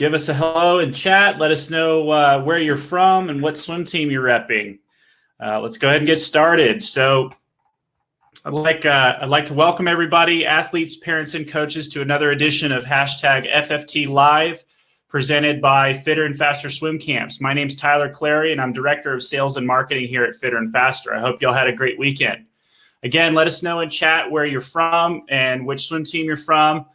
Give us a hello in chat. Let us know where you're from and what swim team you're repping. Let's go ahead and get started. So I'd like to welcome everybody, athletes, parents, and coaches, to another edition of #FFT Live, presented by Fitter and Faster Swim Camps. My name's Tyler Clary, and I'm Director of Sales and Marketing here at Fitter and Faster. I hope y'all had a great weekend. Again, let us know in chat where you're from and which swim team you're from.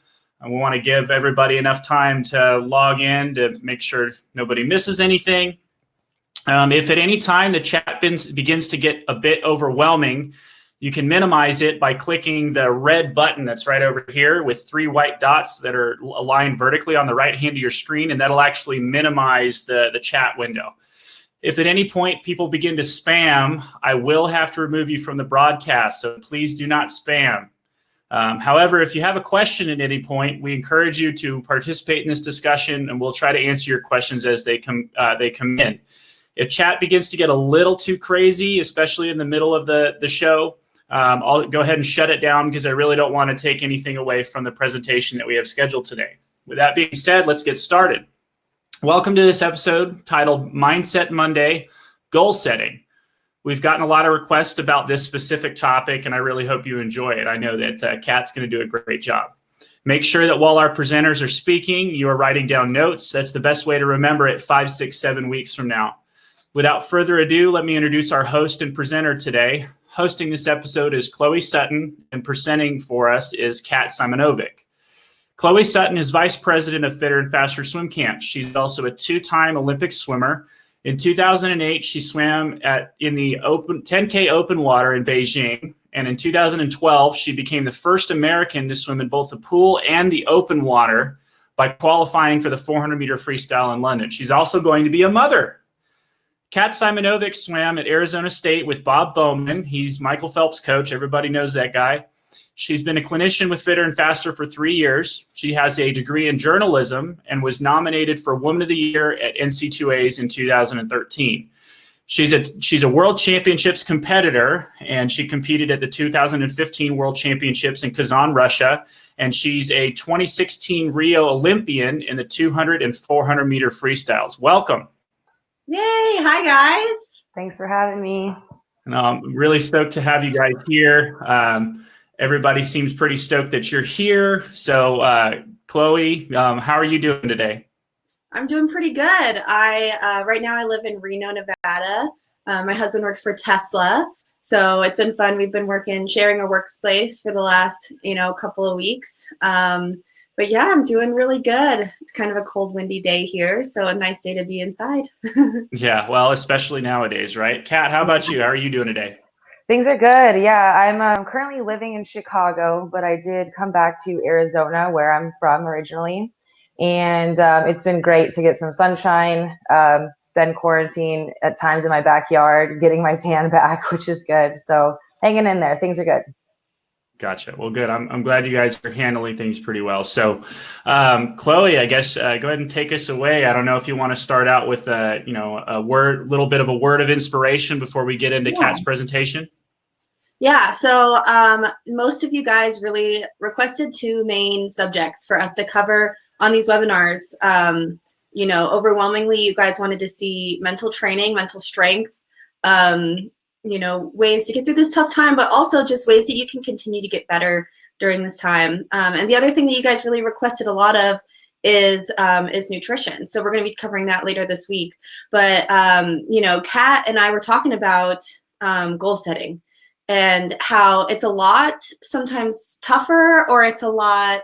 And we want to give everybody enough time to log in to make sure nobody misses anything. If at any time the chat begins to get a bit overwhelming, you can minimize it by clicking the red button that's right over here with 3 white dots that are aligned vertically on the right hand of your screen, and that'll actually minimize the chat window. If at any point people begin to spam, I will have to remove you from the broadcast, so please do not spam. However, if you have a question at any point, we encourage you to participate in this discussion, and we'll try to answer your questions as they come in. If chat begins to get a little too crazy, especially in the middle of the show, I'll go ahead and shut it down because I really don't want to take anything away from the presentation that we have scheduled today. With that being said, let's get started. Welcome to this episode titled Mindset Monday, Goal Setting. We've gotten a lot of requests about this specific topic, and I really hope you enjoy it. I know that Kat's going to do a great job. Make sure that while our presenters are speaking, you are writing down notes. That's the best way to remember it 5, 6, 7 weeks from now. Without further ado, let me introduce our host and presenter today. Hosting this episode is Chloe Sutton, and presenting for us is Kat Simonovic. Chloe Sutton is Vice President of Fitter and Faster Swim Camps. She's also a 2-time Olympic swimmer. In 2008, she swam in the 10K open water in Beijing. And in 2012, she became the first American to swim in both the pool and the open water by qualifying for the 400-meter freestyle in London. She's also going to be a mother. Kat Simonovic swam at Arizona State with Bob Bowman. He's Michael Phelps' coach. Everybody knows that guy. She's been a clinician with Fitter and Faster for 3 years. She has a degree in journalism and was nominated for Woman of the Year at NC2As in 2013. She's a World Championships competitor, and she competed at the 2015 World Championships in Kazan, Russia. And she's a 2016 Rio Olympian in the 200 and 400-meter freestyles. Welcome. Yay. Hi, guys. Thanks for having me. I'm really stoked to have you guys here. Everybody seems pretty stoked that you're here. So, Chloe, how are you doing today? I'm doing pretty good. Right now I live in Reno, Nevada. My husband works for Tesla, so it's been fun. We've been sharing a workspace for the last, couple of weeks. But yeah, I'm doing really good. It's kind of a cold, windy day here, so a nice day to be inside. Yeah, well, especially nowadays, right? Kat, how about you? How are you doing today? Things are good. Yeah, I'm currently living in Chicago, but I did come back to Arizona, where I'm from originally. And it's been great to get some sunshine, spend quarantine at times in my backyard, getting my tan back, which is good. So hanging in there. Things are good. Gotcha. Well, good. I'm glad you guys are handling things pretty well. So, Chloe, I guess go ahead and take us away. I don't know if you want to start out with a little bit of a word of inspiration before we get into Kat's presentation. Yeah. So most of you guys really requested 2 main subjects for us to cover on these webinars. Overwhelmingly, you guys wanted to see mental training, mental strength, ways to get through this tough time, but also just ways that you can continue to get better during this time. And the other thing that you guys really requested a lot of is nutrition. So we're going to be covering that later this week. But, Kat and I were talking about goal setting and how it's a lot sometimes tougher, or it's a lot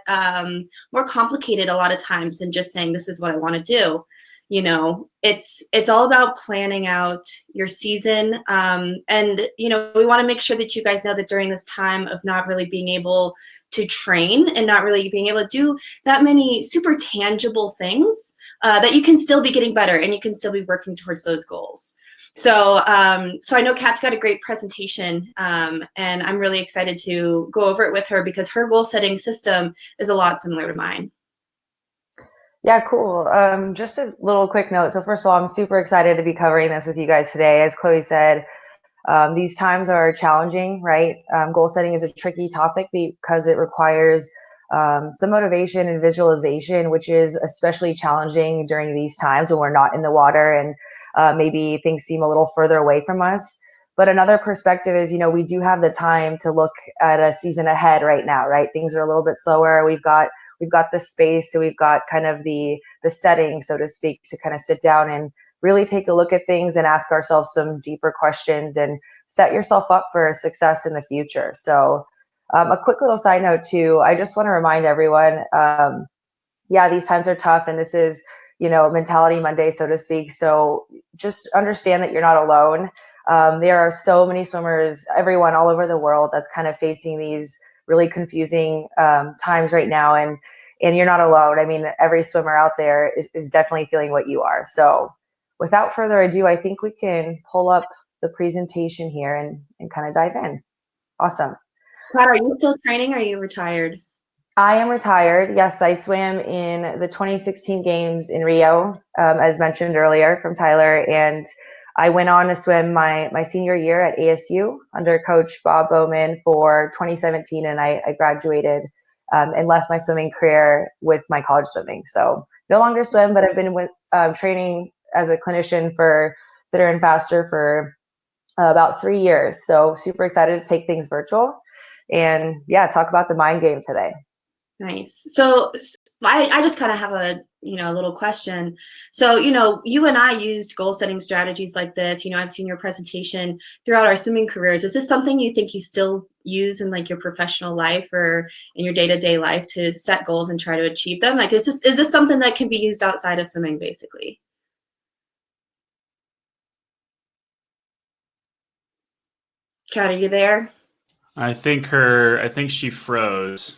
more complicated a lot of times than just saying, this is what I want to do. It's all about planning out your season. And we want to make sure that you guys know that during this time of not really being able to train and not really being able to do that many super tangible things, that you can still be getting better and you can still be working towards those goals. So I know Kat's got a great presentation, and I'm really excited to go over it with her because her goal setting system is a lot similar to mine. Yeah, cool. Just a little quick note. So first of all, I'm super excited to be covering this with you guys today. As Chloe said, these times are challenging, right? Goal setting is a tricky topic because it requires some motivation and visualization, which is especially challenging during these times when we're not in the water and maybe things seem a little further away from us. But another perspective is, we do have the time to look at a season ahead right now, right? Things are a little bit slower. We've got the space, so we've got kind of the setting, so to speak, to kind of sit down and really take a look at things and ask ourselves some deeper questions and set yourself up for success in the future. So a quick little side note too, I just want to remind everyone, these times are tough, and this is, Mentality Monday, so to speak. So just understand that you're not alone. There are so many swimmers, everyone all over the world, that's kind of facing these really confusing times right now, and you're not alone. I mean, every swimmer out there is definitely feeling what you are. So without further ado, I think we can pull up the presentation here and kind of dive in. Awesome. Pat, are you still training or are you retired? I am retired. Yes, I swam in the 2016 games in Rio, as mentioned earlier from Tyler, and I went on to swim my senior year at ASU under Coach Bob Bowman for 2017, and I graduated and left my swimming career with my college swimming. So no longer swim, but I've been training as a clinician for Fitter and Faster for about 3 years. So super excited to take things virtual and talk about the mind game today. Nice. So I just kind of have a little question. So you and I used goal setting strategies like this. I've seen your presentation throughout our swimming careers. Is this something you think you still use in like your professional life or in your day-to-day life to set goals and try to achieve them? Like, is this something that can be used outside of swimming, basically? Kat, are you there? I think she froze.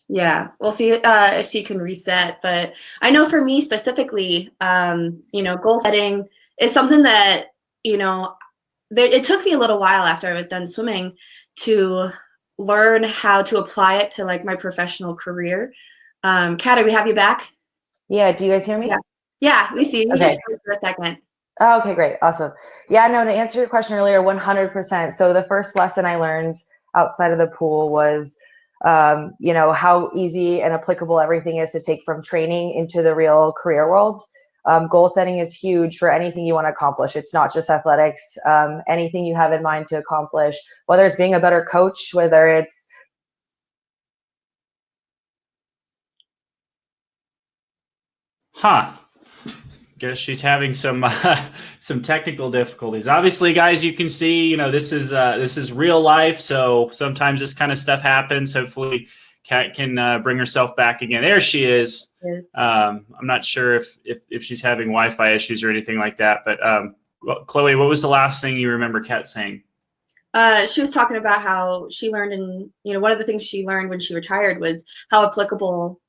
Yeah, we'll see if she can reset. But I know for me specifically, goal setting is something that, it took me a little while after I was done swimming to learn how to apply it to like my professional career. Kat, we have you back? Yeah, do you guys hear me? Yeah, we see you. You Okay. just froze for a second. Oh, okay, great. Awesome. Yeah, no, to answer your question earlier, 100%. So the first lesson I learned outside of the pool was, how easy and applicable everything is to take from training into the real career world. Goal setting is huge for anything you want to accomplish. It's not just athletics. Anything you have in mind to accomplish, whether it's being a better coach, whether it's Guess she's having some technical difficulties. Obviously, guys, you can see, this is real life, so sometimes this kind of stuff happens. Hopefully, Kat can bring herself back again. There she is. Yes. I'm not sure if she's having Wi-Fi issues or anything like that, but Chloe, what was the last thing you remember Kat saying? She was talking about how she learned, and one of the things she learned when she retired was how applicable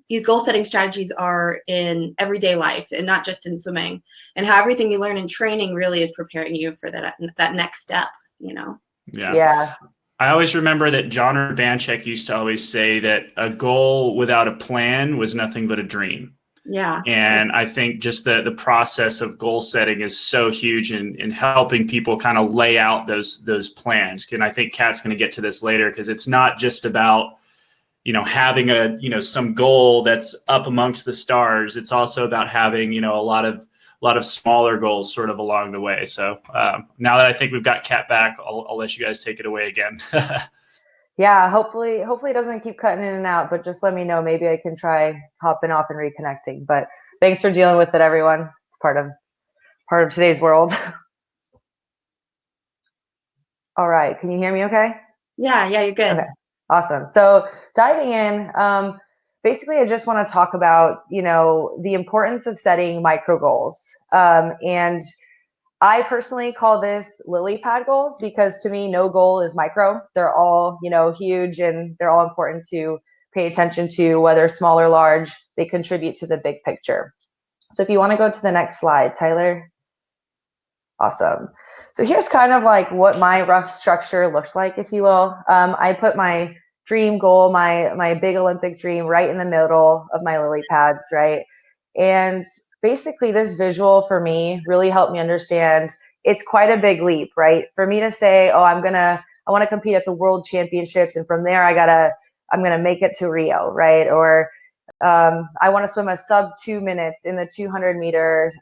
these goal setting strategies are in everyday life and not just in swimming, and how everything you learn in training really is preparing you for that next step. Yeah. I always remember that John Urbanchek used to always say that a goal without a plan was nothing but a dream. Yeah. And I think just the process of goal setting is so huge in helping people kind of lay out those plans. And I think Kat's going to get to this later, because it's not just about, having some goal that's up amongst the stars. It's also about having, a lot of smaller goals sort of along the way. So now that I think we've got Kat back, I'll let you guys take it away again. Yeah, hopefully it doesn't keep cutting in and out, but just let me know. Maybe I can try hopping off and reconnecting. But thanks for dealing with it, everyone. It's part of today's world. All right, can you hear me okay? Yeah, you're good. Okay, awesome. So diving in, basically I just want to talk about, the importance of setting micro goals. And I personally call this lily pad goals, because to me, no goal is micro. They're all, huge, and they're all important to pay attention to, whether small or large. They contribute to the big picture. So if you want to go to the next slide, Tyler. Awesome. So here's kind of like what my rough structure looks like, if you will. I put my dream goal, my big Olympic dream, right in the middle of my lily pads, right? And basically this visual for me really helped me understand it's quite a big leap, right? For me to say, oh, I want to compete at the world championships, and from there I I'm going to make it to Rio, right? Or I want to swim a sub 2 minutes in the 200 meter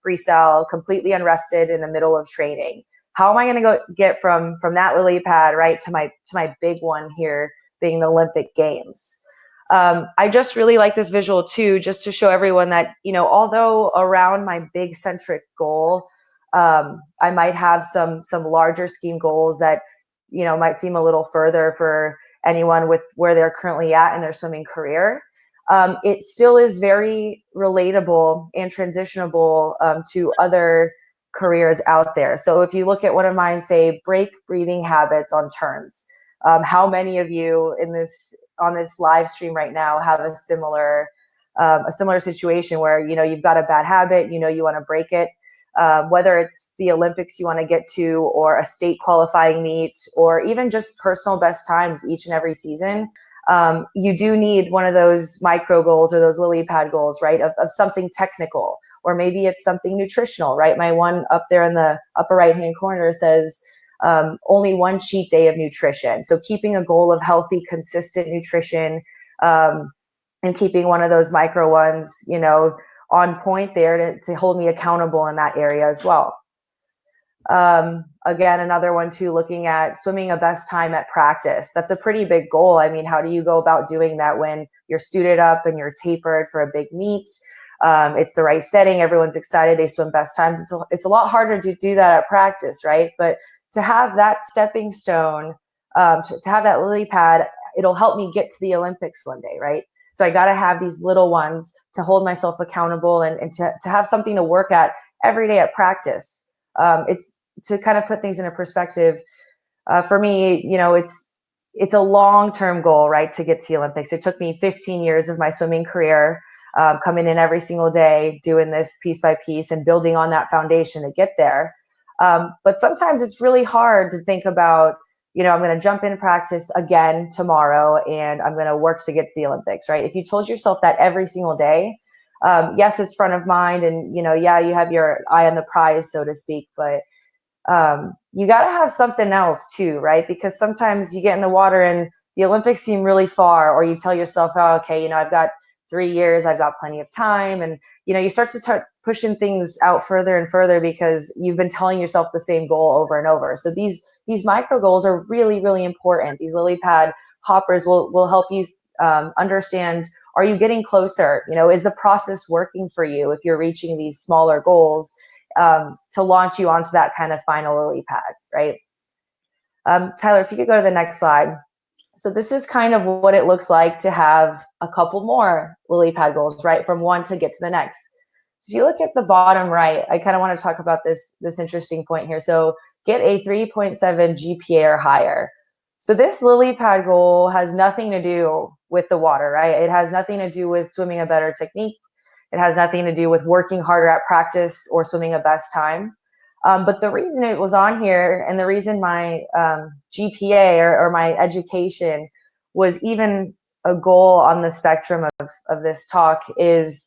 freestyle, completely unrested in the middle of training. How am I going to get from that lily pad right to my big one here, being the Olympic Games? I just really like this visual too, just to show everyone that, although around my big centric goal, I might have some larger scheme goals that, might seem a little further for anyone with where they're currently at in their swimming career. It still is very relatable and transitionable to other careers out there. So if you look at one of mine, say, break breathing habits on turns, how many of you on this live stream right now have a similar situation where, you've got a bad habit, you want to break it, whether it's the Olympics you want to get to, or a state qualifying meet, or even just personal best times each and every season. You do need one of those micro goals or those lily pad goals, right? Of something technical, or maybe it's something nutritional, right? My one up there in the upper right-hand corner says only one cheat day of nutrition. So keeping a goal of healthy, consistent nutrition, and keeping one of those micro ones, on point there to hold me accountable in that area as well. Again, another one too, looking at swimming a best time at practice. That's a pretty big goal. I mean, how do you go about doing that when you're suited up and you're tapered for a big meet? It's the right setting. Everyone's excited. They swim best times. It's a lot harder to do that at practice, right? But to have that stepping stone, to have that lily pad, it'll help me get to the Olympics one day, right? So I got to have these little ones to hold myself accountable and to have something to work at every day at practice. It's to kind of put things in a perspective. For me, it's a long-term goal, right, to get to the Olympics. It took me 15 years of my swimming career, coming in every single day, doing this piece by piece and building on that foundation to get there. But sometimes it's really hard to think about, I'm going to jump in practice again tomorrow and I'm going to work to get to the Olympics, right? If you told yourself that every single day, yes, it's front of mind and, yeah, you have your eye on the prize, so to speak, but you got to have something else too, right? Because sometimes you get in the water and the Olympics seem really far, or you tell yourself, oh, okay, I've got 3 years, I've got plenty of time. And, you start pushing things out further and further because you've been telling yourself the same goal over and over. So these micro goals are really, really important. These lily pad hoppers will help you understand, are you getting closer? Is the process working for you if you're reaching these smaller goals to launch you onto that kind of final lily pad, right? Tyler, if you could go to the next slide. So this is kind of what it looks like to have a couple more lily pad goals, right? From one to get to the next. So if you look at the bottom right, I kind of want to talk about this interesting point here. So get a 3.7 GPA or higher. So this lily pad goal has nothing to do with the water, right? It has nothing to do with swimming a better technique. It has nothing to do with working harder at practice or swimming a best time. But the reason it was on here and the reason my GPA or my education was even a goal on the spectrum of this talk is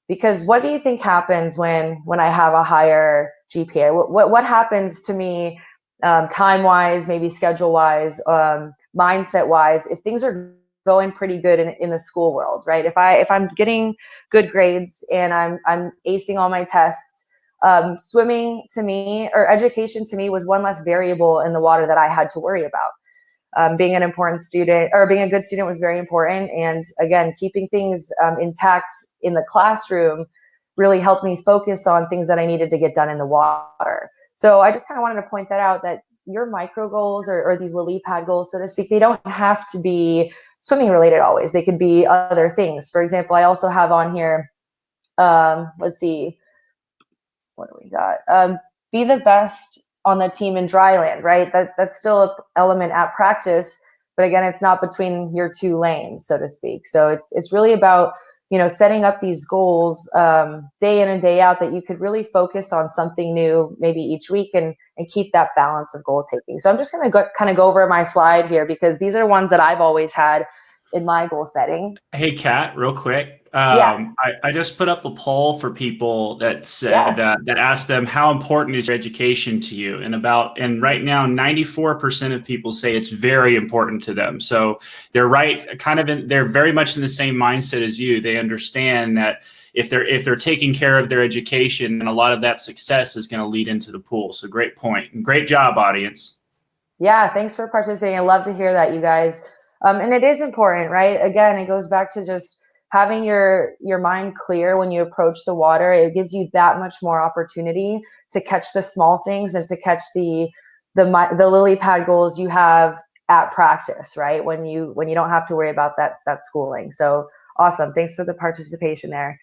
because what do you think happens when I have a higher GPA? What happens to me time-wise, maybe schedule-wise, mindset-wise, if things are going pretty good in the school world, right? If I'm getting good grades and I'm acing all my tests, swimming to me, or education to me, was one less variable in the water that I had to worry about. Being an important student, or being a good student, was very important. And again, keeping things intact in the classroom really helped me focus on things that I needed to get done in the water. So I just kind of wanted to point that out, that your micro goals or these lily pad goals, so to speak, they don't have to be swimming related always. They could be other things. For example, I also have on here, let's see, what do we got? Be the best on the team in dry land, right? That's still an element at practice, but again, it's not between your two lanes, so to speak. So it's really about, setting up these goals day in and day out that you could really focus on something new maybe each week and keep that balance of goal taking. So I'm just going to kind of go over my slide here because these are ones that I've always had in my goal setting. Hey, Kat, real quick. Yeah. I just put up a poll for people that said Yeah. that asked them how important is your education to you, and right now 94% of people say it's very important to them. So they're they're very much in the same mindset as you. They understand that if they're taking care of their education, then a lot of that success is going to lead into the pool. So great point and great job, audience. Yeah, thanks for participating. I love to hear that, you guys. And it is important, right? Again, it goes back to just having your mind clear when you approach the water. It gives you that much more opportunity to catch the small things and to catch the lily pad goals you have at practice, right? When you don't have to worry about that schooling. So awesome. Thanks for the participation there.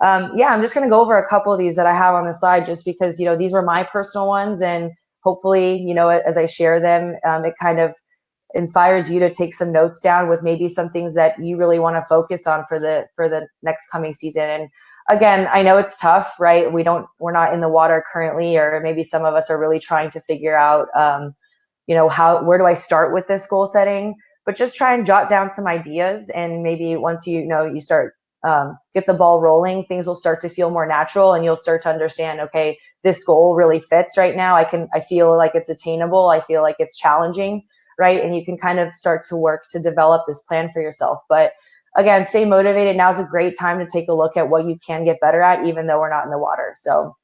Yeah, I'm just going to go over a couple of these that I have on the slide just because, these were my personal ones, and hopefully, as I share them, it kind of inspires you to take some notes down with maybe some things that you really want to focus on for the next coming season. And again, I know it's tough, right? We're not in the water currently, or maybe some of us are really trying to figure out, where do I start with this goal setting? But just try and jot down some ideas, and maybe once you start get the ball rolling, things will start to feel more natural, and you'll start to understand, okay, this goal really fits right now. I feel like it's attainable. I feel like it's challenging, right? And you can kind of start to work to develop this plan for yourself. But again, stay motivated. Now's a great time to take a look at what you can get better at, even though we're not in the water. So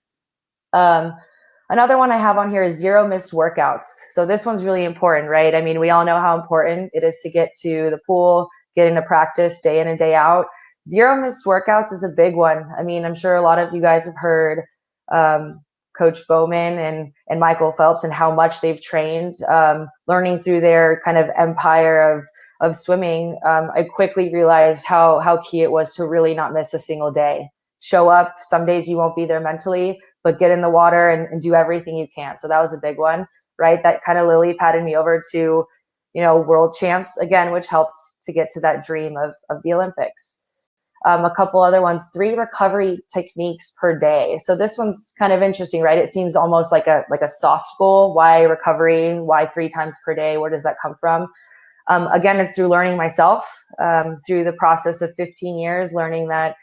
another one I have on here is 0 missed workouts. So this one's really important, right? I mean, we all know how important it is to get to the pool, get into practice day in and day out. 0 missed workouts is a big one. I mean, I'm sure a lot of you guys have heard Coach Bowman and Michael Phelps and how much they've trained, learning through their kind of empire of swimming. I quickly realized how key it was to really not miss a single day. Show up. Some days you won't be there mentally, but get in the water and do everything you can. So that was a big one, right? That kind of lily padded me over to, world champs again, which helped to get to that dream of the Olympics. A couple other ones, 3 recovery techniques per day. So this one's kind of interesting, right? It seems almost like a soft goal. Why recovery? Why 3 times per day? Where does that come from? Again, it's through learning myself, through the process of 15 years, learning that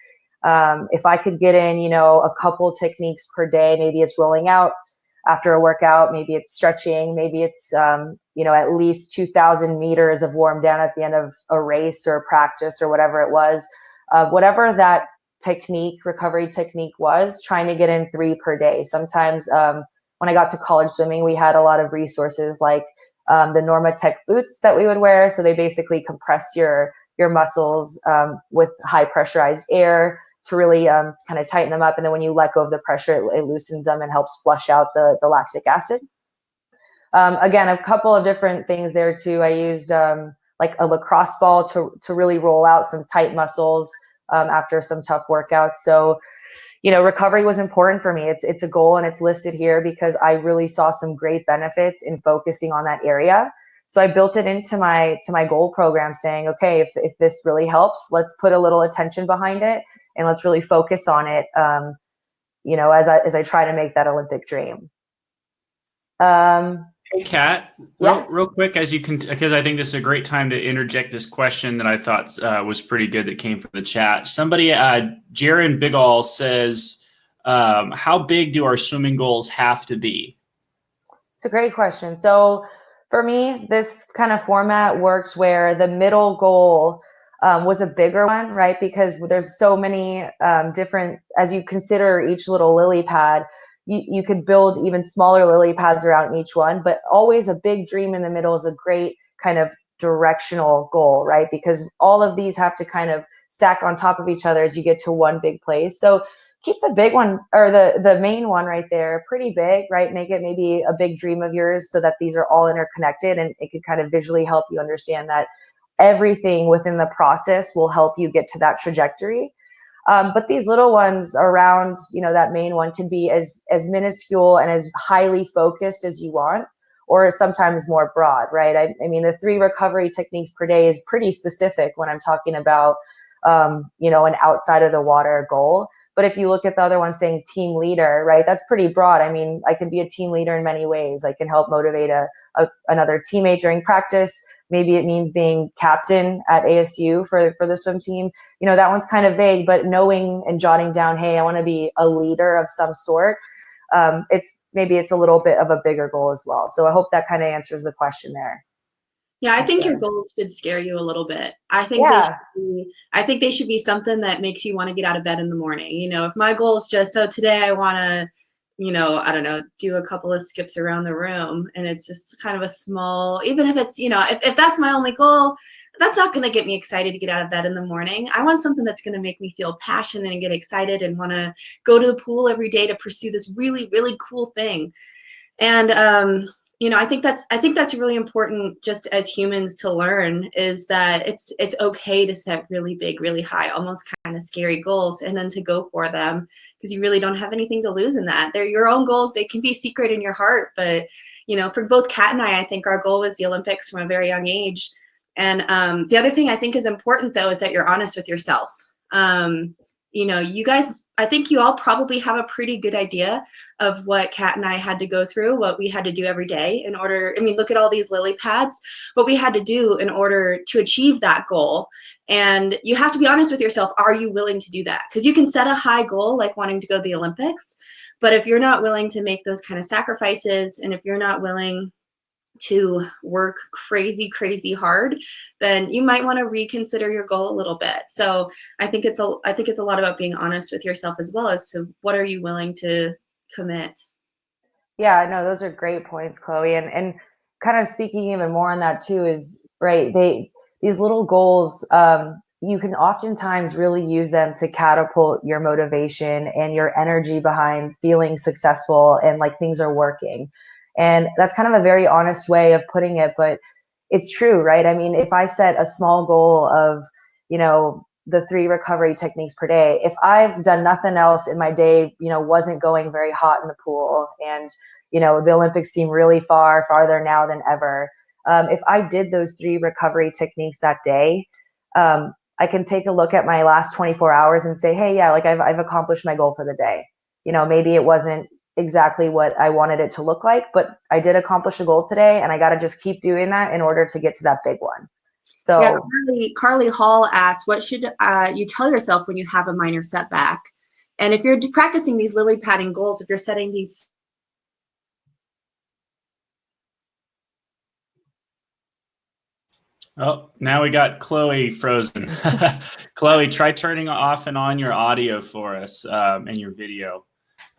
if I could get in, a couple techniques per day, maybe it's rolling out after a workout, maybe it's stretching, maybe it's, at least 2,000 meters of warm down at the end of a race or a practice or whatever it was. Whatever that recovery technique was, trying to get in 3 per day. Sometimes when I got to college swimming, we had a lot of resources like the Normatec boots that we would wear. So they basically compress your muscles with high pressurized air to really kind of tighten them up. And then when you let go of the pressure, it loosens them and helps flush out the lactic acid. Again, a couple of different things there too. I used like a lacrosse ball to really roll out some tight muscles after some tough workouts. So, recovery was important for me. It's a goal, and it's listed here because I really saw some great benefits in focusing on that area. So I built it into my goal program, saying, okay, if this really helps, let's put a little attention behind it, and let's really focus on it. As I try to make that Olympic dream. Hey, Kat, real quick, because I think this is a great time to interject this question that I thought was pretty good that came from the chat. Somebody, Jaron Bigall says, how big do our swimming goals have to be? It's a great question. So for me, this kind of format works where the middle goal was a bigger one, right? Because there's so many different, as you consider each little lily pad, you could build even smaller lily pads around each one, but always a big dream in the middle is a great kind of directional goal, right? Because all of these have to kind of stack on top of each other as you get to one big place. So keep the big one, or the main one right there, pretty big, right? Make it maybe a big dream of yours so that these are all interconnected, and it could kind of visually help you understand that everything within the process will help you get to that trajectory. But these little ones around, that main one can be as minuscule and as highly focused as you want, or sometimes more broad, right? I mean, the 3 recovery techniques per day is pretty specific when I'm talking about, an outside of the water goal. But if you look at the other one saying team leader, right, that's pretty broad. I mean, I can be a team leader in many ways. I can help motivate another teammate during practice. maybe it means being captain at ASU for the swim team. That one's kind of vague, but knowing and jotting down, hey, I want to be a leader of some sort. It's a little bit of a bigger goal as well. So I hope that kind of answers the question there. Yeah, I think your goals should scare you a little bit. I think they should be something that makes you want to get out of bed in the morning. If my goal is just, today I want to, I don't know, do a couple of skips around the room, and it's just kind of a small, even if it's, if that's my only goal, that's not going to get me excited to get out of bed in the morning. I want something that's going to make me feel passionate and get excited and want to go to the pool every day to pursue this really, really cool thing. And, I think that's really important just as humans to learn, is that it's okay to set really big, really high, almost kind of scary goals, and then to go for them, because you really don't have anything to lose in that. They're your own goals. They can be secret in your heart. But, for both Kat and I think our goal was the Olympics from a very young age. And the other thing I think is important, though, is that you're honest with yourself. You guys, I think you all probably have a pretty good idea of what Kat and I had to go through, what we had to do every day in order. Look at all these lily pads, what we had to do in order to achieve that goal. And you have to be honest with yourself. Are you willing to do that? Because you can set a high goal, like wanting to go to the Olympics. But if you're not willing to make those kind of sacrifices, and if you're not willing to work crazy hard, then you might want to reconsider your goal a little bit. So I think it's a lot about being honest with yourself as well as to what are you willing to commit. Yeah, no, those are great points, Chloe. And kind of speaking even more on that too is, right, these little goals, you can oftentimes really use them to catapult your motivation and your energy behind feeling successful and like things are working. And that's kind of a very honest way of putting it, but it's true, right? If I set a small goal of, the 3 recovery techniques per day, if I've done nothing else in my day, wasn't going very hot in the pool, and, the Olympics seem really farther now than ever. If I did those 3 recovery techniques that day, I can take a look at my last 24 hours and say, hey, yeah, like I've accomplished my goal for the day. Maybe it wasn't exactly what I wanted it to look like, but I did accomplish a goal today, and I got to just keep doing that in order to get to that big one. So yeah, Carly Hall asked, what should you tell yourself when you have a minor setback? And if you're practicing these lily padding goals, if you're setting these. Oh, now we got Chloe frozen. Chloe, try turning off and on your audio for us and your video.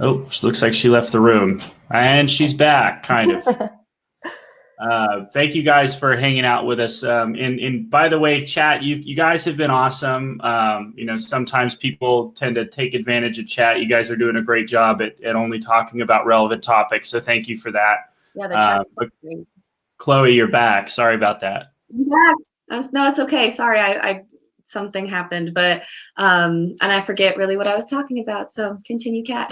Oh, looks like she left the room, and she's back, kind of. Thank you guys for hanging out with us. And by the way, chat, you guys have been awesome. Sometimes people tend to take advantage of chat. You guys are doing a great job at only talking about relevant topics. So thank you for that. Yeah, the chat. Chloe, you're back. Sorry about that. Yeah, no, it's okay. Sorry, I something happened, but and I forget really what I was talking about. So continue, Kat.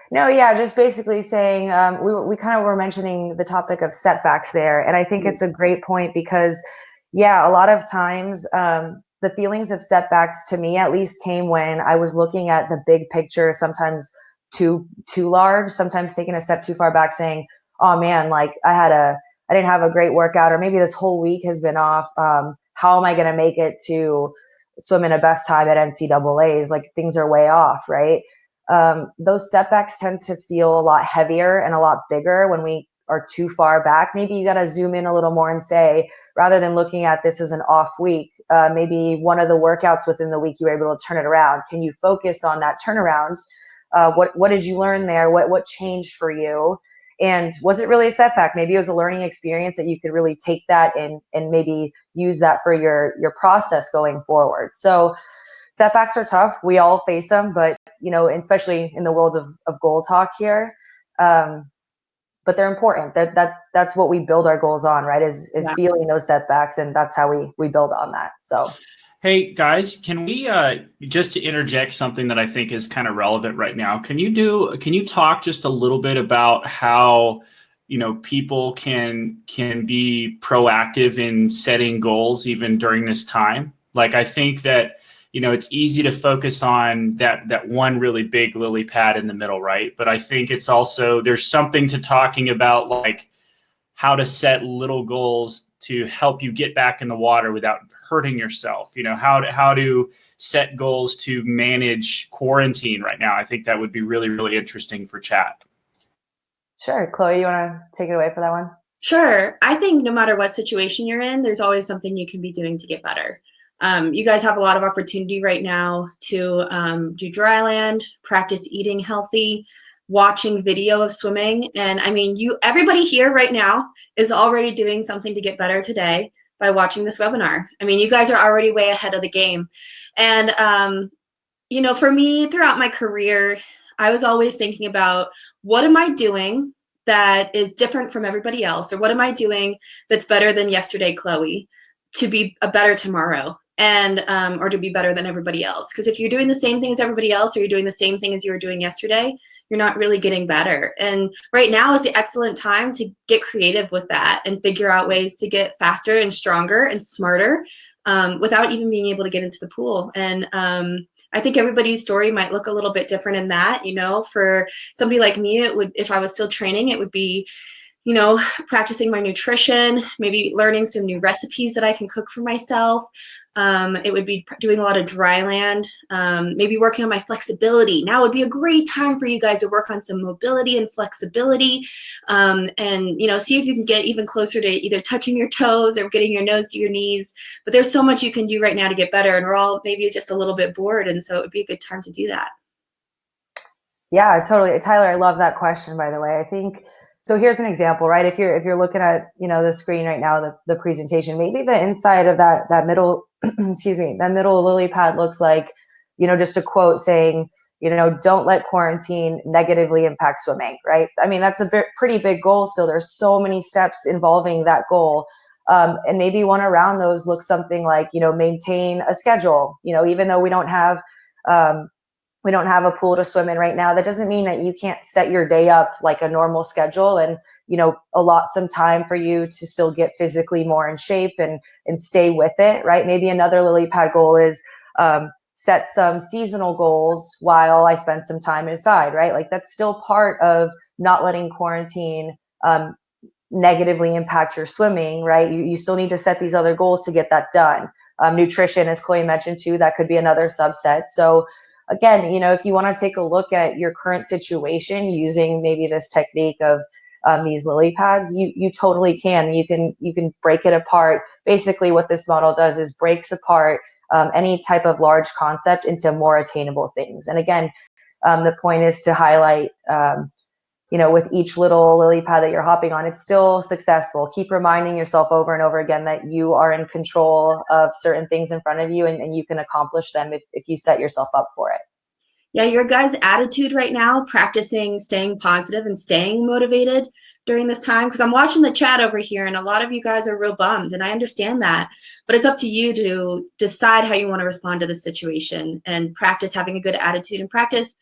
No, yeah, just basically saying we kind of were mentioning the topic of setbacks there, and I think it's a great point because, yeah, a lot of times the feelings of setbacks, to me at least, came when I was looking at the big picture, sometimes too large, sometimes taking a step too far back, saying, "Oh man, like I didn't have a great workout, or maybe this whole week has been off. How am I going to make it to swim in a best time at NCAAs? Like things are way off, right?" Those setbacks tend to feel a lot heavier and a lot bigger when we are too far back. Maybe you got to zoom in a little more and say, rather than looking at this as an off week, maybe one of the workouts within the week you were able to turn it around. Can you focus on that turnaround? What did you learn there? What changed for you? And was it really a setback? Maybe it was a learning experience that you could really take that and maybe use that for your process going forward. So setbacks are tough. We all face them, but especially in the world of goal talk here. But they're important. That's what we build our goals on, right? Is feeling those setbacks, and that's how we build on that. So hey guys, can we just to interject something that I think is kind of relevant right now? Can you talk just a little bit about how people can be proactive in setting goals even during this time? Like I think that it's easy to focus on that one really big lily pad in the middle, right? But I think it's also there's something to talking about like how to set little goals to help you get back in the water without hurting yourself? You know, how to set goals to manage quarantine right now. I think that would be really, really interesting for chat. Sure. Chloe, you want to take it away for that one? Sure. I think no matter what situation you're in, there's always something you can be doing to get better. You guys have a lot of opportunity right now to do dry land, practice eating healthy, watching video of swimming. And I mean, everybody here right now is already doing something to get better today by watching this webinar. I mean, you guys are already way ahead of the game. And, you know, for me, throughout my career, I was always thinking about, what am I doing that is different from everybody else? Or what am I doing that's better than yesterday, Chloe, to be a better tomorrow? And or to be better than everybody else. Because if you're doing the same thing as everybody else, or you're doing the same thing as you were doing yesterday, you're not really getting better. And right now is the excellent time to get creative with that and figure out ways to get faster and stronger and smarter without even being able to get into the pool. And I think everybody's story might look a little bit different in that. You know, for somebody like me, it would, if I was still training, it would be, you know, practicing my nutrition, maybe learning some new recipes that I can cook for myself. It would be doing a lot of dry land, maybe working on my flexibility. Now would be a great time for you guys to work on some mobility and flexibility, and, you know, see if you can get even closer to either touching your toes or getting your nose to your knees. But there's so much you can do right now to get better, and we're all maybe just a little bit bored, and so it would be a good time to do that. Yeah, totally. Tyler, I love that question, by the way. I think, so here's an example, right? If you're looking at, you know, the screen right now, the presentation, maybe the inside of that middle, excuse me, that middle lily pad looks like, you know, just a quote saying, you know, don't let quarantine negatively impact swimming, right? I mean, that's a pretty big goal still. There's so many steps involving that goal. And maybe one around those looks something like, you know, maintain a schedule. You know, even though we don't have a pool to swim in right now, that doesn't mean that you can't set your day up like a normal schedule and, you know, allot some time for you to still get physically more in shape and stay with it, right? Maybe another lily pad goal is set some seasonal goals while I spend some time inside, right? Like that's still part of not letting quarantine negatively impact your swimming, right? You still need to set these other goals to get that done. Nutrition, as Chloe mentioned too, that could be another subset. So again, you know, if you want to take a look at your current situation using maybe this technique of these lily pads, you totally can. You can break it apart. Basically, what this model does is breaks apart any type of large concept into more attainable things. And again, the point is to highlight, you know, with each little lily pad that you're hopping on, it's still successful. Keep reminding yourself over and over again that you are in control of certain things in front of you, and you can accomplish them if you set yourself up for it. Yeah, your guys' attitude right now, practicing staying positive and staying motivated during this time, because I'm watching the chat over here and a lot of you guys are real bummed, and I understand that, but it's up to you to decide how you want to respond to the situation and practice having a good attitude and practice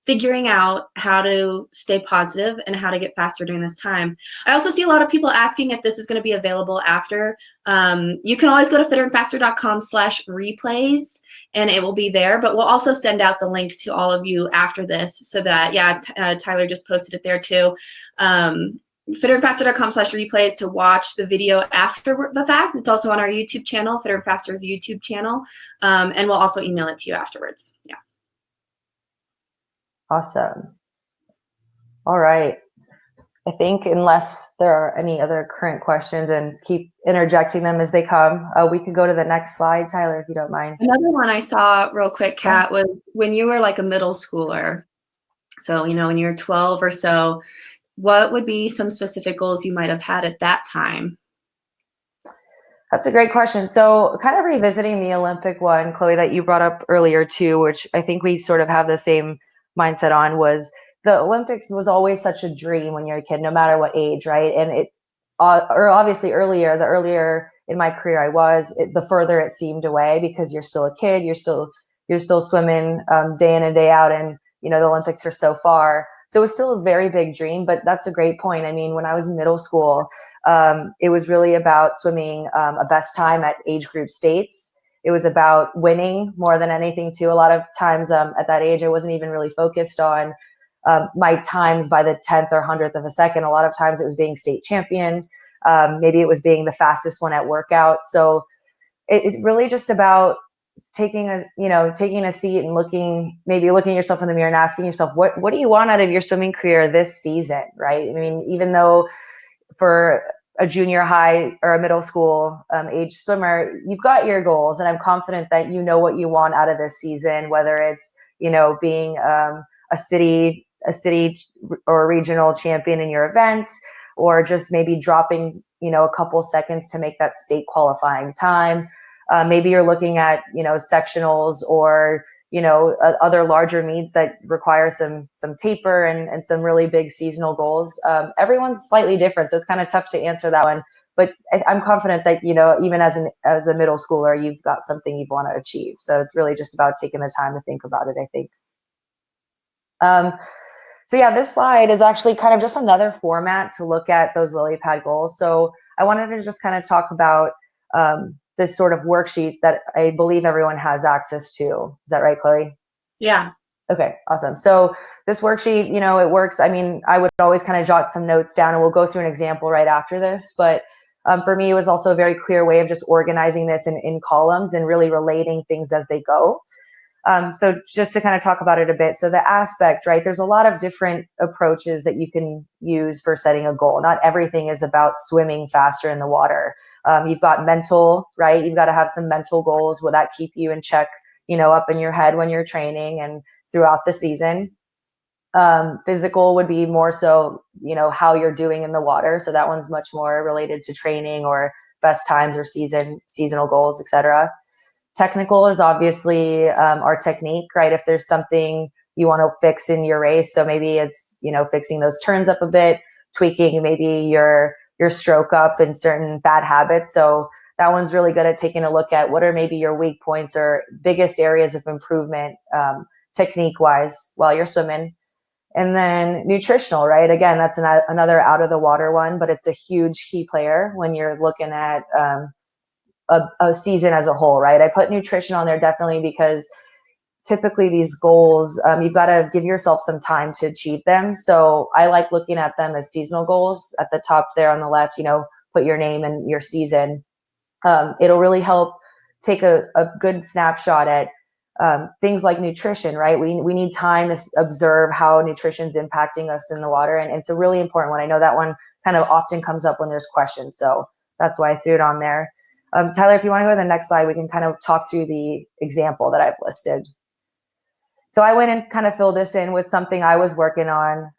figuring out how to stay positive and how to get faster during this time. I also see a lot of people asking if this is going to be available after. You can always go to fitterandfaster.com/replays and it will be there, but we'll also send out the link to all of you after this so that, yeah, Tyler just posted it there too. Fitterandfaster.com/replays to watch the video after the fact. It's also on our YouTube channel, Fitter and Faster's YouTube channel, and we'll also email it to you afterwards. Yeah. Awesome. All right. I think unless there are any other current questions, and keep interjecting them as they come, we could go to the next slide, Tyler, if you don't mind. Another one I saw real quick, Kat, was when you were like a middle schooler. So, you know, when you're 12 or so, what would be some specific goals you might have had at that time? That's a great question. So kind of revisiting the Olympic one, Chloe, that you brought up earlier too, which I think we sort of have the same mindset on, was the Olympics was always such a dream when you're a kid, no matter what age, right? And it, or obviously the earlier in my career I was, the further it seemed away, because you're still a kid, you're still swimming day in and day out, and you know the Olympics are so far. So it was still a very big dream, but that's a great point. I mean, when I was in middle school, it was really about swimming a best time at age group states. It was about winning more than anything too. A lot of times at that age, I wasn't even really focused on my times by the 10th or 100th of a second. A lot of times it was being state champion. Maybe it was being the fastest one at workout. So it's really just about taking a seat and looking yourself in the mirror and asking yourself, what do you want out of your swimming career this season, right? I mean, even though for a junior high or a middle school age swimmer, you've got your goals, and I'm confident that you know what you want out of this season, whether it's, being a city or regional champion in your event, or just maybe dropping, a couple seconds to make that state qualifying time. Maybe you're looking at, sectionals or, other larger meets that require some taper and some really big seasonal goals. Everyone's slightly different, so it's kind of tough to answer that one. But I'm confident that, even as a middle schooler, you've got something you want to achieve. So it's really just about taking the time to think about it, I think. So yeah, this slide is actually kind of just another format to look at those lily pad goals. So I wanted to just kind of talk about this sort of worksheet that I believe everyone has access to. Is that right, Chloe? Yeah. Okay, awesome. So this worksheet, it works. I mean, I would always kind of jot some notes down, and we'll go through an example right after this. But for me, it was also a very clear way of just organizing this in columns and really relating things as they go. So just to kind of talk about it a bit. So the aspect, right, there's a lot of different approaches that you can use for setting a goal. Not everything is about swimming faster in the water. You've got mental, right? You've got to have some mental goals. Will that keep you in check, up in your head when you're training and throughout the season? Physical would be more so, how you're doing in the water. So that one's much more related to training or best times or seasonal goals, etc. Technical is obviously our technique, right? If there's something you want to fix in your race, so maybe it's, fixing those turns up a bit, tweaking maybe your stroke up in certain bad habits. So that one's really good at taking a look at what are maybe your weak points or biggest areas of improvement technique-wise while you're swimming. And then nutritional, right? Again, that's another out of the water one, but it's a huge key player when you're looking at a season as a whole, right? I put nutrition on there definitely because typically these goals, you've got to give yourself some time to achieve them. So I like looking at them as seasonal goals. At the top there on the left, put your name and your season. It'll really help take a good snapshot at things like nutrition, right? We need time to observe how nutrition's impacting us in the water. And it's a really important one. I know that one kind of often comes up when there's questions. So that's why I threw it on there. Tyler, if you want to go to the next slide, we can kind of talk through the example that I've listed. So I went and kind of filled this in with something I was working on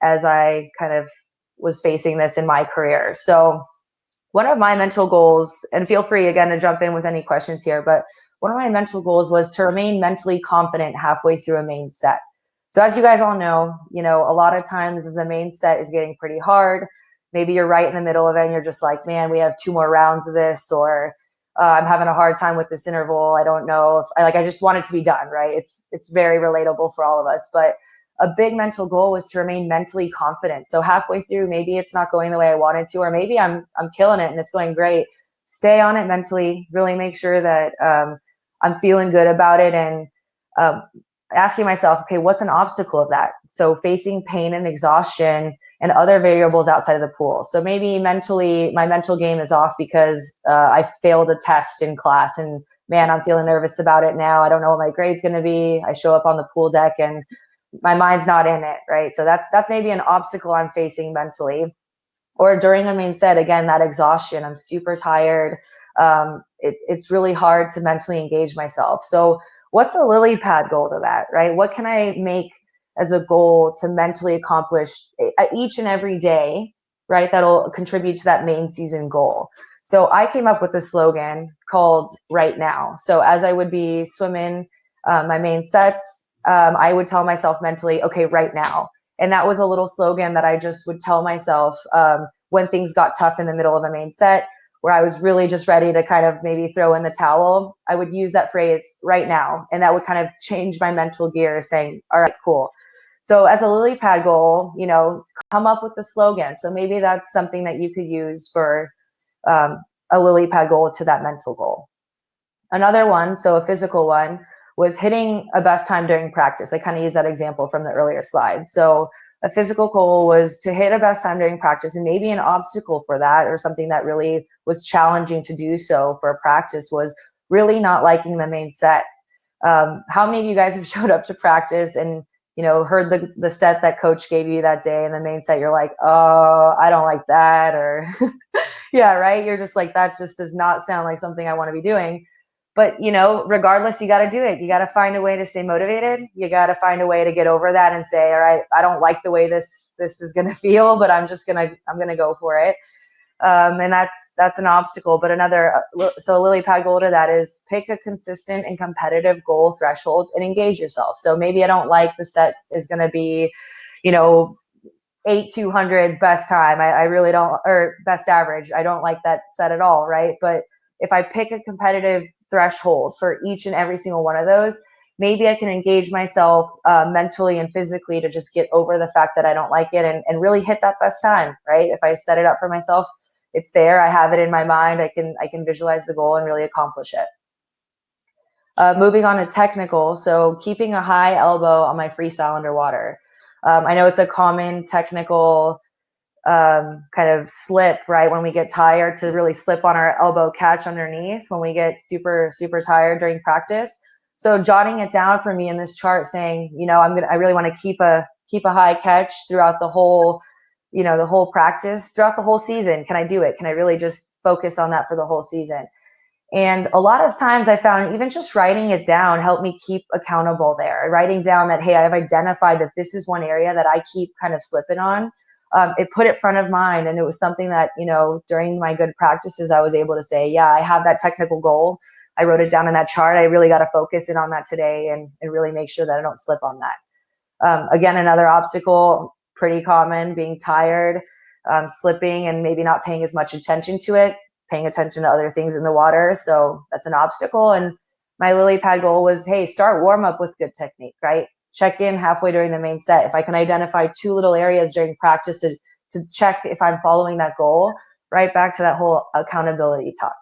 as I kind of was facing this in my career. So one of my mental goals, and feel free again to jump in with any questions here, but one of my mental goals was to remain mentally confident halfway through a main set. So as you guys all know, a lot of times as the main set is getting pretty hard, maybe you're right in the middle of it and you're just like, man, we have 2 more rounds of this, or I'm having a hard time with this interval. I don't know if I just want it to be done, right? It's very relatable for all of us, but a big mental goal was to remain mentally confident. So halfway through, maybe it's not going the way I wanted to, or maybe I'm killing it and it's going great. Stay on it mentally, really make sure that I'm feeling good about it, and asking myself, okay, what's an obstacle of that? So facing pain and exhaustion and other variables outside of the pool. So maybe mentally, my mental game is off because I failed a test in class and man, I'm feeling nervous about it now. I don't know what my grade's going to be. I show up on the pool deck and my mind's not in it, right? So that's maybe an obstacle I'm facing mentally. Or during a main set, again, that exhaustion, I'm super tired. It's really hard to mentally engage myself. So what's a lily pad goal to that, right? What can I make as a goal to mentally accomplish each and every day, right? That'll contribute to that main season goal. So I came up with a slogan called Right Now. So as I would be swimming my main sets, I would tell myself mentally, okay, right now. And that was a little slogan that I just would tell myself when things got tough in the middle of a main set, where I was really just ready to kind of maybe throw in the towel. I would use that phrase right now. And that would kind of change my mental gear, saying, all right, cool. So as a lily pad goal, come up with the slogan. So maybe that's something that you could use for a lily pad goal to that mental goal. Another one, so a physical one, was hitting a best time during practice. I kind of used that example from the earlier slides. So a physical goal was to hit a best time during practice, and maybe an obstacle for that, or something that really was challenging to do so for a practice, was really not liking the main set. How many of you guys have showed up to practice and heard the set that coach gave you that day, and the main set you're like, oh, I don't like that, or yeah, right? You're just like, that just does not sound like something I want to be doing. But, regardless, you got to do it. You got to find a way to stay motivated. You got to find a way to get over that and say, all right, I don't like the way this is going to feel, but I'm going to go for it. And that's an obstacle. But so a lily pad goal to that is pick a consistent and competitive goal threshold and engage yourself. So maybe I don't like the set is going to be, 8 200s best time. I really don't, or best average. I don't like that set at all, right? But if I pick a competitive threshold for each and every single one of those, maybe I can engage myself mentally and physically to just get over the fact that I don't like it, and really hit that best time, right? If I set it up for myself, it's there. I have it in my mind. I can visualize the goal and really accomplish it. Moving on to technical. So keeping a high elbow on my freestyle underwater. I know it's a common technical kind of slip, right? When we get tired, to really slip on our elbow catch underneath when we get super, super tired during practice. So jotting it down for me in this chart, saying, I really want to keep a high catch throughout the whole, the whole practice, throughout the whole season. Can I do it? Can I really just focus on that for the whole season? And a lot of times I found even just writing it down helped me keep accountable there. Writing down that, hey, I've identified that this is one area that I keep kind of slipping on. It put it front of mind, and it was something that, during my good practices, I was able to say, yeah, I have that technical goal. I wrote it down in that chart. I really got to focus in on that today and really make sure that I don't slip on that. Again, another obstacle, pretty common, being tired, slipping and maybe not paying as much attention to it, paying attention to other things in the water. So that's an obstacle. And my lily pad goal was, hey, start warm up with good technique, right? Check in halfway during the main set. If I can identify 2 little areas during practice to check if I'm following that goal, right back to that whole accountability talk.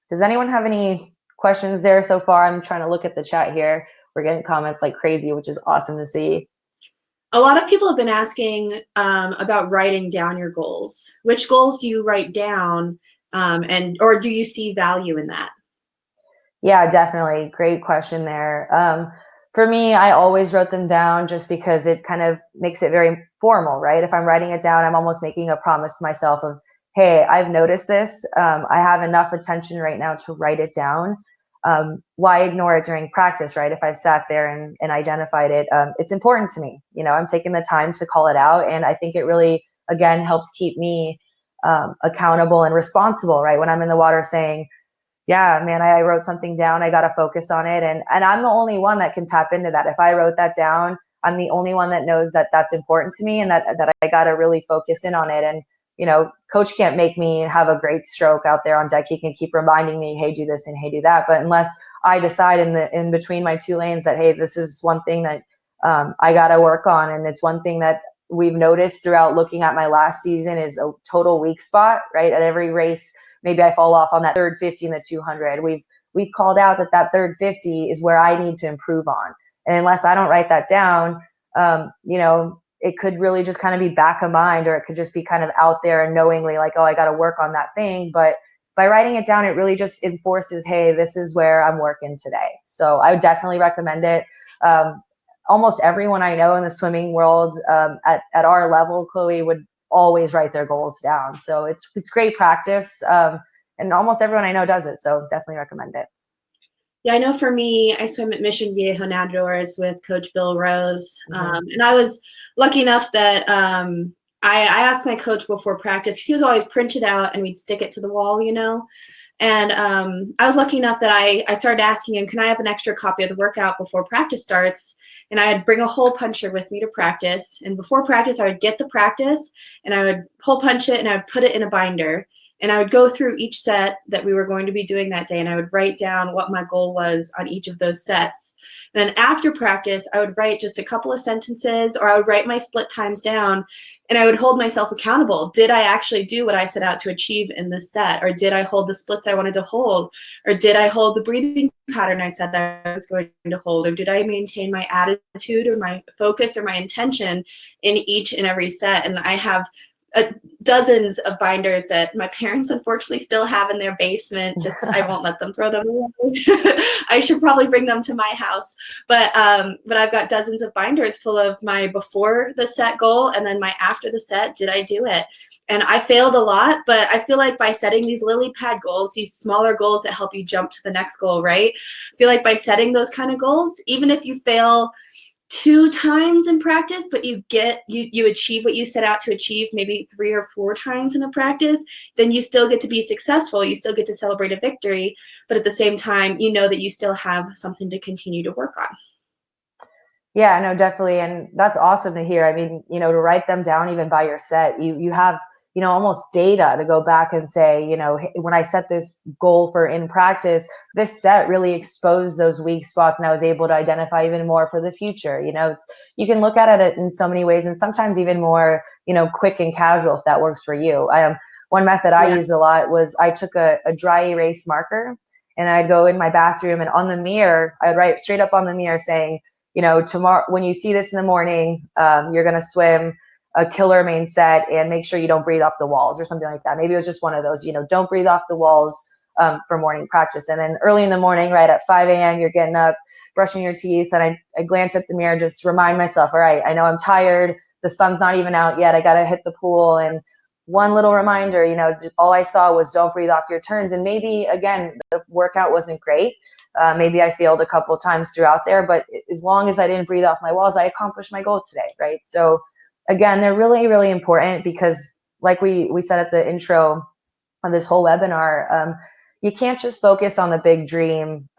Does anyone have any questions there so far? I'm trying to look at the chat here. We're getting comments like crazy, which is awesome to see. A lot of people have been asking about writing down your goals. Which goals do you write down, or do you see value in that? Yeah, definitely. Great question there. For me, I always wrote them down just because it kind of makes it very formal, right? If I'm writing it down, I'm almost making a promise to myself of, hey, I've noticed this. I have enough attention right now to write it down. Why ignore it during practice, right? If I've sat there and identified it, it's important to me. I'm taking the time to call it out. And I think it really, again, helps keep me accountable and responsible, right? When I'm in the water saying, yeah, man, I wrote something down. I got to focus on it. And I'm the only one that can tap into that. If I wrote that down, I'm the only one that knows that that's important to me, and that I got to really focus in on it. And, coach can't make me have a great stroke out there on deck. He can keep reminding me, hey, do this and hey, do that. But unless I decide in between my 2 lanes that, hey, this is one thing that I got to work on. And it's one thing that we've noticed throughout looking at my last season is a total weak spot, right? At every race, maybe I fall off on that third 50 in the 200. We've called out that third 50 is where I need to improve on. And unless I don't write that down, it could really just kind of be back of mind, or it could just be kind of out there and knowingly like, oh, I got to work on that thing. But by writing it down, it really just enforces, hey, this is where I'm working today. So I would definitely recommend it. Almost everyone I know in the swimming world at our level, Chloe, would always write their goals down. So it's great practice. And almost everyone I know does it. So definitely recommend it. Yeah, I know for me, I swim at Mission Viejo Nadadores with Coach Bill Rose. And I was lucky enough that I asked my coach before practice. He was always print it out and we'd stick it to the wall, And I was lucky enough that I started asking him, can I have an extra copy of the workout before practice starts? And I'd bring a hole puncher with me to practice. And before practice, I would get the practice and I would hole punch it and I would put it in a binder. And I would go through each set that we were going to be doing that day, and I would write down what my goal was on each of those sets. Then after practice, I would write just a couple of sentences, or I would write my split times down, and I would hold myself accountable. Did I actually do what I set out to achieve in this set? Or did I hold the splits I wanted to hold? Or did I hold the breathing pattern I said I was going to hold? Or did I maintain my attitude or my focus or my intention in each and every set? And I have dozens of binders that my parents unfortunately still have in their basement. Just I won't let them throw them away. I should probably bring them to my house. But I've got dozens of binders full of my before the set goal and then my after the set, did I do it? And I failed a lot, but I feel like by setting these lily pad goals, these smaller goals that help you jump to the next goal, right? I feel like by setting those kind of goals, even if you fail 2 times in practice, but you achieve what you set out to achieve maybe 3 or 4 times in a practice, then you still get to be successful. You still get to celebrate a victory, but at the same time, you know that you still have something to continue to work on. Yeah, no, definitely. And that's awesome to hear. I mean, to write them down even by your set, you have, almost data to go back and say, "Hey, when I set this goal for in practice, this set really exposed those weak spots and I was able to identify even more for the future." You can look at it in so many ways, and sometimes even more, quick and casual if that works for you. One method I used a lot was I took a dry erase marker and I'd go in my bathroom and on the mirror, I'd write straight up on the mirror saying, tomorrow, when you see this in the morning, you're going to swim a killer main set and make sure you don't breathe off the walls or something like that. Maybe it was just one of those, don't breathe off the walls for morning practice. And then early in the morning, right at 5 a.m., you're getting up, brushing your teeth. And I glance at the mirror, just remind myself, all right, I know I'm tired. The sun's not even out yet. I got to hit the pool. And one little reminder, all I saw was don't breathe off your turns. And maybe, again, the workout wasn't great. Maybe I failed a couple of times throughout there, but as long as I didn't breathe off my walls, I accomplished my goal today, right? So again, they're really, really important because like we said at the intro of this whole webinar, you can't just focus on the big dream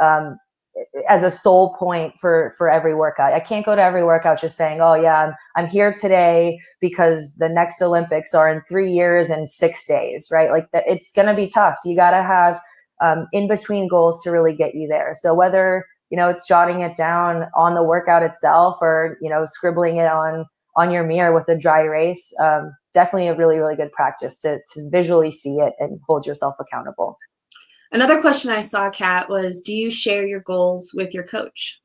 as a sole point for every workout. I can't go to every workout just saying, oh yeah, I'm here today because the next Olympics are in 3 years and 6 days, right? Like that, it's going to be tough. You got to have in between goals to really get you there. So whether, it's jotting it down on the workout itself or, scribbling it on your mirror with a dry erase, definitely a really, really good practice to visually see it and hold yourself accountable. Another question I saw, Kat, was do you share your goals with your coach?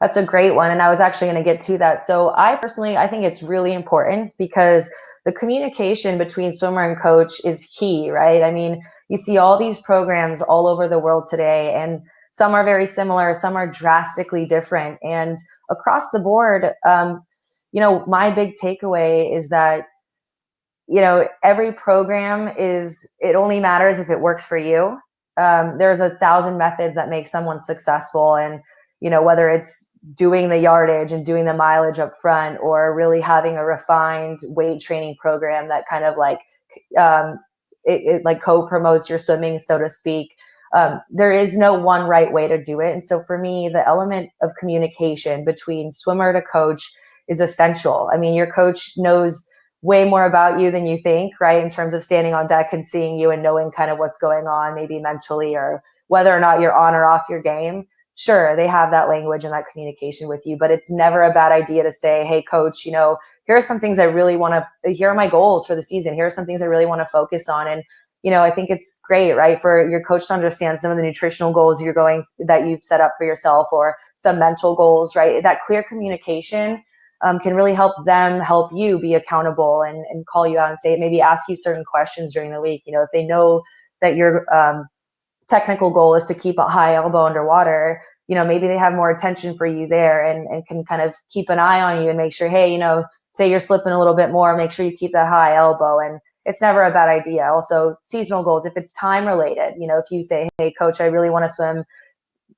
That's a great one. And I was actually going to get to that. So I think it's really important because the communication between swimmer and coach is key, right? I mean, you see all these programs all over the world today, and some are very similar, some are drastically different. And across the board, my big takeaway is that, every program it only matters if it works for you. There's 1,000 methods that make someone successful. And, whether it's doing the yardage and doing the mileage up front or really having a refined weight training program that kind of like, it like co-promotes your swimming, so to speak. There is no one right way to do it. And so for me, the element of communication between swimmer to coach is essential. I mean, your coach knows way more about you than you think, right? In terms of standing on deck and seeing you and knowing kind of what's going on, maybe mentally, or whether or not you're on or off your game. Sure, they have that language and that communication with you, but it's never a bad idea to say, hey, coach, here are some things I really want to, here are my goals for the season. Here are some things I really want to focus on. And, I think it's great, right, for your coach to understand some of the nutritional goals that you've set up for yourself or some mental goals, right? That clear communication can really help them help you be accountable and call you out and say, maybe ask you certain questions during the week. If they know that your technical goal is to keep a high elbow underwater, maybe they have more attention for you there and can kind of keep an eye on you and make sure, hey, say you're slipping a little bit more, make sure you keep that high elbow. And it's never a bad idea. Also, seasonal goals, if it's time related, if you say, hey, coach, I really want to swim,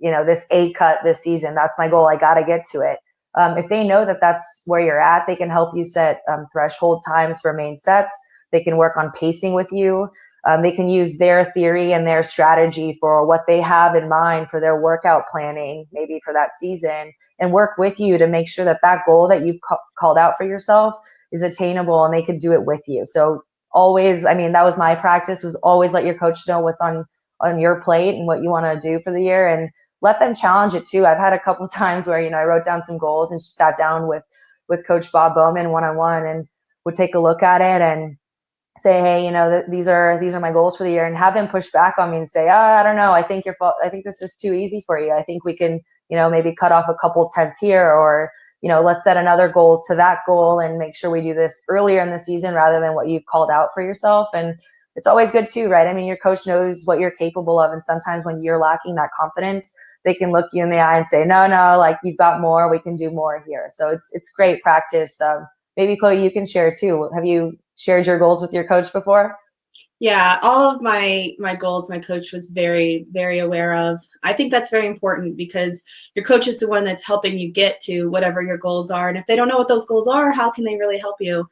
this 8 cut this season, that's my goal, I got to get to it. If they know that that's where you're at, they can help you set threshold times for main sets. They can work on pacing with you. They can use their theory and their strategy for what they have in mind for their workout planning, maybe for that season, and work with you to make sure that that goal that you've called out for yourself is attainable and they could do it with you. So always, I mean, that was my practice, was always let your coach know what's on your plate and what you want to do for the year, and let them challenge it too. I've had a couple of times where, I wrote down some goals and sat down with Coach Bob Bowman one-on-one and would take a look at it and say, hey, these are my goals for the year, and have them push back on me and say, I don't know, I think this is too easy for you. I think we can, maybe cut off a couple tenths here, or, let's set another goal to that goal and make sure we do this earlier in the season rather than what you've called out for yourself. And it's always good too, right? I mean, your coach knows what you're capable of, and sometimes when you're lacking that confidence, they can look you in the eye and say, no, like, you've got more, we can do more here. So it's great practice. Maybe Chloe, you can share too. Have you shared your goals with your coach before? Yeah, all of my goals, my coach was very, very aware of. I think that's very important because your coach is the one that's helping you get to whatever your goals are. And if they don't know what those goals are, how can they really help you?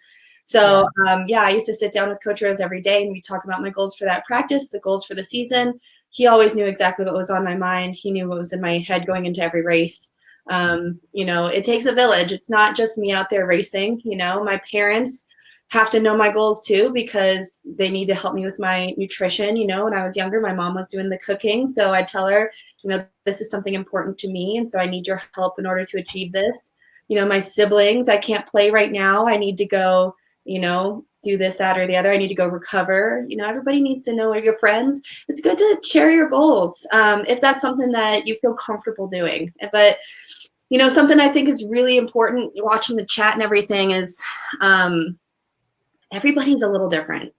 So, I used to sit down with Coach Rose every day and we talk about my goals for that practice, the goals for the season. He always knew exactly what was on my mind. He knew what was in my head going into every race. It takes a village. It's not just me out there racing. My parents have to know my goals too, because they need to help me with my nutrition. When I was younger, my mom was doing the cooking. So I tell her, this is something important to me. And so I need your help in order to achieve this. My siblings, I can't play right now. I need to go, do this, that, or the other. I need to go recover. Everybody needs to know, your friends. It's good to share your goals if that's something that you feel comfortable doing. But, something I think is really important watching the chat and everything is everybody's a little different.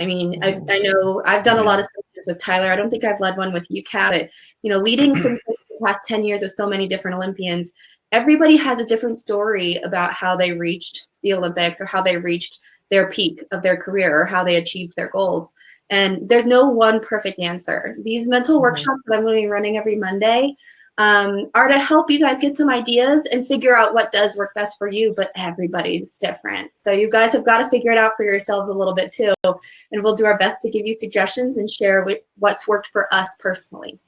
I mean, I know I've done a lot of sessions with Tyler. I don't think I've led one with you, Kat, but, leading some the past 10 years with so many different Olympians, everybody has a different story about how they reached the Olympics or how they reached their peak of their career or how they achieved their goals. And there's no one perfect answer. These mental workshops that I'm going to be running every Monday are to help you guys get some ideas and figure out what does work best for you, but everybody's different. So you guys have got to figure it out for yourselves a little bit too. And we'll do our best to give you suggestions and share what's worked for us personally.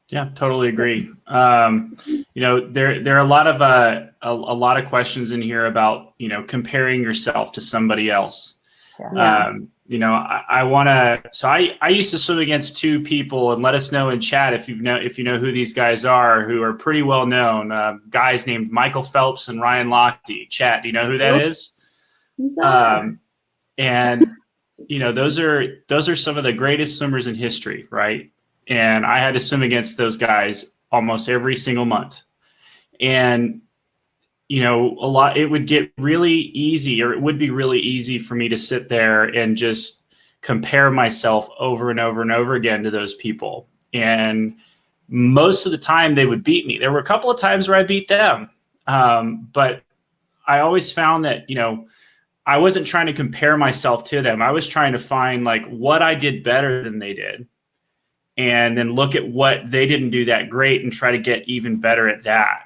Yeah, totally agree. There are a lot of questions in here about, comparing yourself to somebody else. Yeah. I used to swim against two people, and let us know in chat if you know who these guys are, who are pretty well known, guys named Michael Phelps and Ryan Lochte. Chat, do you know who that is? And those are some of the greatest swimmers in history, right? And I had to swim against those guys almost every single month. And, it would get really easy, or it would be really easy for me to sit there and just compare myself over and over and over again to those people. And most of the time they would beat me. There were a couple of times where I beat them. But I always found that, I wasn't trying to compare myself to them. I was trying to find what I did better than they did, and then look at what they didn't do that great and try to get even better at that.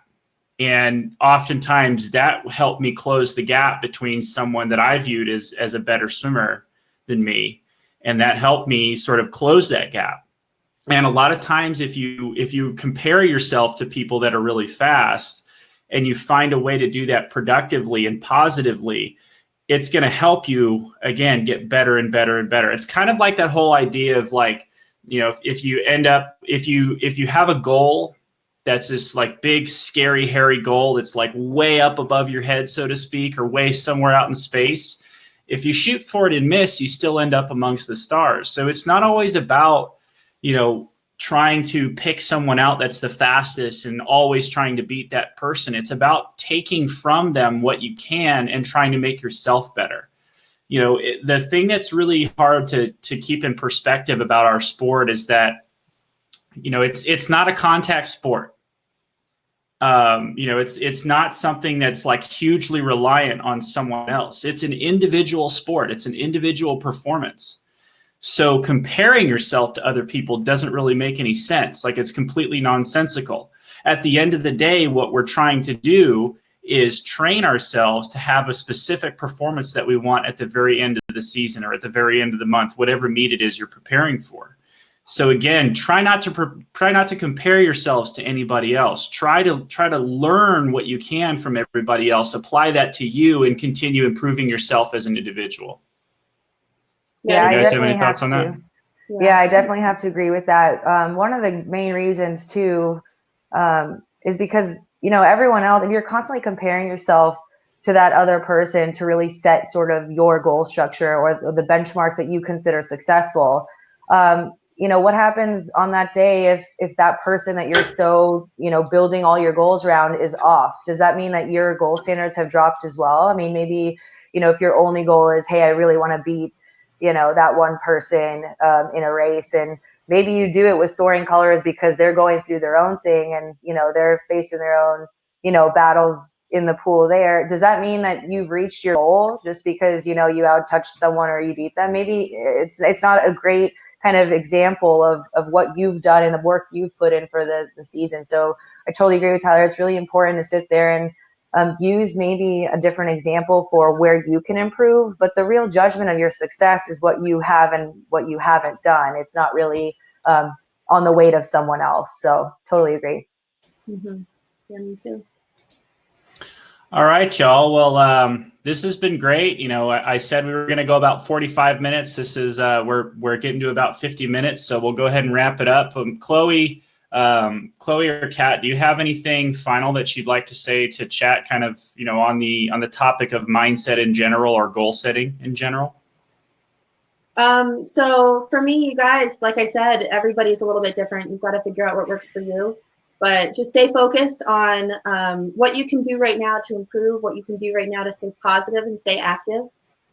And oftentimes that helped me close the gap between someone that I viewed as a better swimmer than me. And that helped me sort of close that gap. And a lot of times if you compare yourself to people that are really fast and you find a way to do that productively and positively, it's going to help you, again, get better and better and better. It's kind of like that whole idea of if you have a goal that's this big, scary, hairy goal that's way up above your head, so to speak, or way somewhere out in space, if you shoot for it and miss, you still end up amongst the stars. So it's not always about, trying to pick someone out that's the fastest and always trying to beat that person. It's about taking from them what you can and trying to make yourself better. The thing that's really hard to keep in perspective about our sport is that, it's not a contact sport. It's not something that's hugely reliant on someone else. It's an individual sport. It's an individual performance. So comparing yourself to other people doesn't really make any sense. It's completely nonsensical. At the end of the day, what we're trying to do is train ourselves to have a specific performance that we want at the very end of the season or at the very end of the month, whatever meet it is you're preparing for. So again, try not to compare yourselves to anybody else. Try to learn what you can from everybody else. Apply that to you and continue improving yourself as an individual. Yeah, Do you guys have any thoughts on that? Yeah, I definitely have to agree with that. One of the main reasons too is because, you know, everyone else, if you're constantly comparing yourself to that other person to really set sort of your goal structure or the benchmarks that you consider successful, you know, what happens on that day if that person that you're so, you know, building all your goals around is off? Does that mean that your goal standards have dropped as well? I mean, maybe, you know, if your only goal is, hey, I really want to beat, you know, that one person in a race, and maybe you do it with soaring colors because they're going through their own thing and, you know, they're facing their own, you know, battles in the pool there. Does that mean that you've reached your goal just because, you know, you out-touched someone or you beat them? Maybe it's not a great kind of example of what you've done and the work you've put in for the season. So I totally agree with Tyler. It's really important to sit there and use maybe a different example for where you can improve, but the real judgment of your success is what you have and what you haven't done. It's not really on the weight of someone else. So totally agree. Mm-hmm. Yeah, me too. All right, y'all. Well, this has been great. You know, I said we were going to go about 45 minutes. This is we're getting to about 50 minutes, so we'll go ahead and wrap it up. Chloe or Kat, do you have anything final that you'd like to say to chat, kind of, you know, on the topic of mindset in general or goal setting in general? So for me, you guys, like I said, everybody's a little bit different. You've got to figure out what works for you. But just stay focused on what you can do right now to improve, what you can do right now to stay positive and stay active.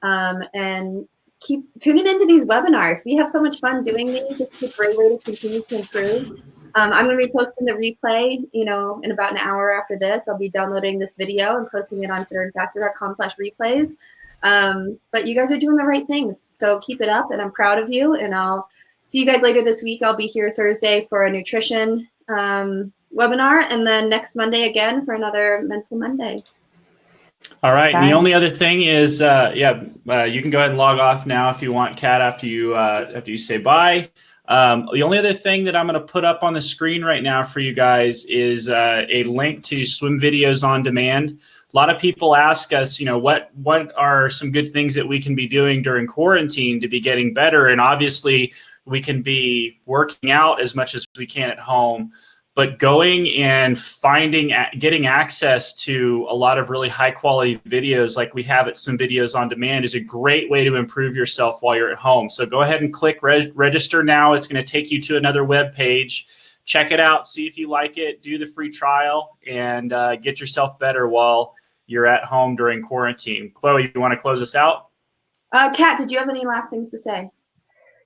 And keep tuning into these webinars. We have so much fun doing these. It's a great way to continue to improve. I'm going to be posting the replay, you know, in about an hour after this. I'll be downloading this video and posting it on fitterandfaster.com/replays. But you guys are doing the right things. So keep it up, and I'm proud of you. And I'll see you guys later this week. I'll be here Thursday for a nutrition webinar, and then next Monday again for another Mental Monday. All right. And the only other thing is, you can go ahead and log off now if you want, Kat, after you say bye. The only other thing that I'm going to put up on the screen right now for you guys is a link to Swim Videos on Demand. A lot of people ask us, you know, what are some good things that we can be doing during quarantine to be getting better? And obviously, we can be working out as much as we can at home, but going and getting access to a lot of really high quality videos like we have at Swim Videos on Demand is a great way to improve yourself while you're at home. So go ahead and click register now. It's going to take you to another web page. Check it out, see if you like it, do the free trial, and get yourself better while you're at home during quarantine. Chloe, you want to close us out? Kat, did you have any last things to say?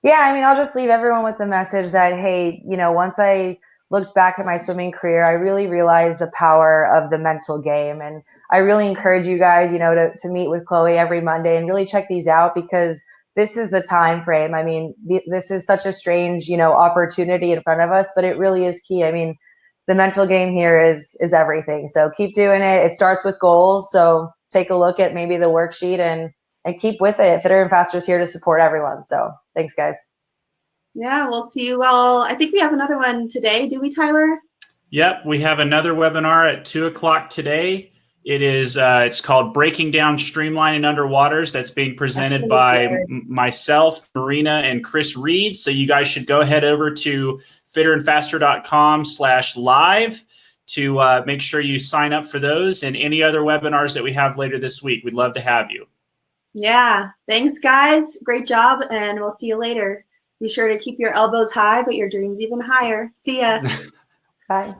Yeah, I mean, I'll just leave everyone with the message that, hey, you know, once I looked back at my swimming career, I really realized the power of the mental game. And I really encourage you guys, you know, to meet with Chloe every Monday and really check these out, because this is the time frame. I mean, this is such a strange, you know, opportunity in front of us, but it really is key. I mean, the mental game here is everything. So keep doing it. It starts with goals. So take a look at maybe the worksheet and keep with it. Fitter and Faster is here to support everyone. So thanks, guys. Yeah, we'll see you all. I think we have another one today. Do we, Tyler? Yep, we have another webinar at 2:00 today. It is it's called Breaking Down Streamlining Underwaters. That's being presented by myself, Marina, and Chris Reed. So you guys should go head over to fitterandfaster.com/live to make sure you sign up for those and any other webinars that we have later this week. We'd love to have you. Yeah, thanks, guys. Great job, and we'll see you later. Be sure to keep your elbows high, but your dreams even higher. See ya. Bye.